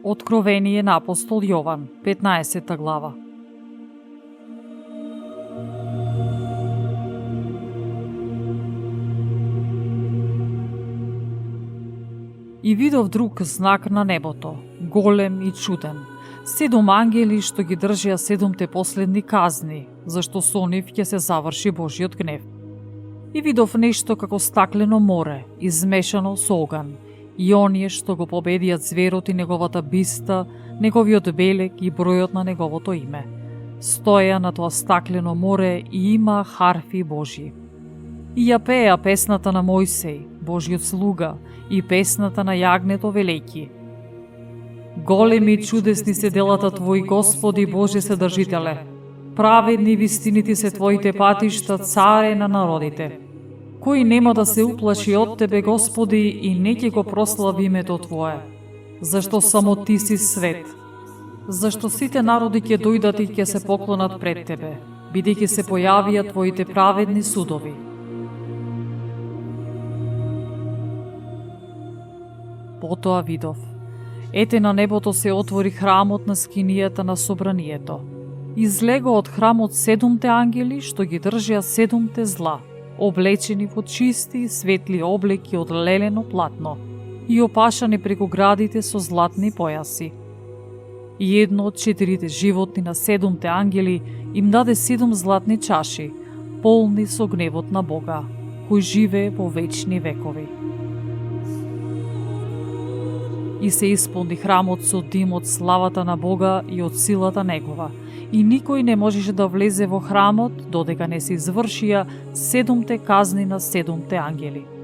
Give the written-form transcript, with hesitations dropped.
Откровение на апостол Јован, 15 глава. И видов друг знак на небото, голем и чуден, 7 ангели што ги држеа 7 последни казни, зашто со нив ќе се заврши Божиот гнев. И видов нешто како стаклено море, измешано со оган, и оние што го победиат зверот и неговата биста, неговиот белег и бројот на неговото име. Стоја на тоа стаклено море и има харфи Божји. И ја пеа песната на Мојсей, Божиот слуга, и песната на јагнето велејки. Големи и чудесни се делата Твои, Господи Боже Содржителе. Праведни вистините се Твоите патишта, царе на народите. Кој нема да се уплаши од Тебе, Господи, и не ќе го прослави името Твое? Зашто само Ти си свет? Зашто сите народи ќе дојдат и ќе се поклонат пред Тебе, бидејќи се појавија Твоите праведни судови. Потоа видов. Ете на небото се отвори храмот на скинијата на собранието. Излего од храмот 7 ангели што ги држеа 7 зла, облечени во чисти и светли облеки од лелено платно и опашани преку градите со златни појаси. И едно од 4 животни на 7 ангели им даде 7 златни чаши, полни со гневот на Бога, кој живее во вечни векови. И се исполни храмот со дим од славата на Бога и од силата Негова, и никој не можеше да влезе во храмот додека не се извршија 7 казни на 7 ангели.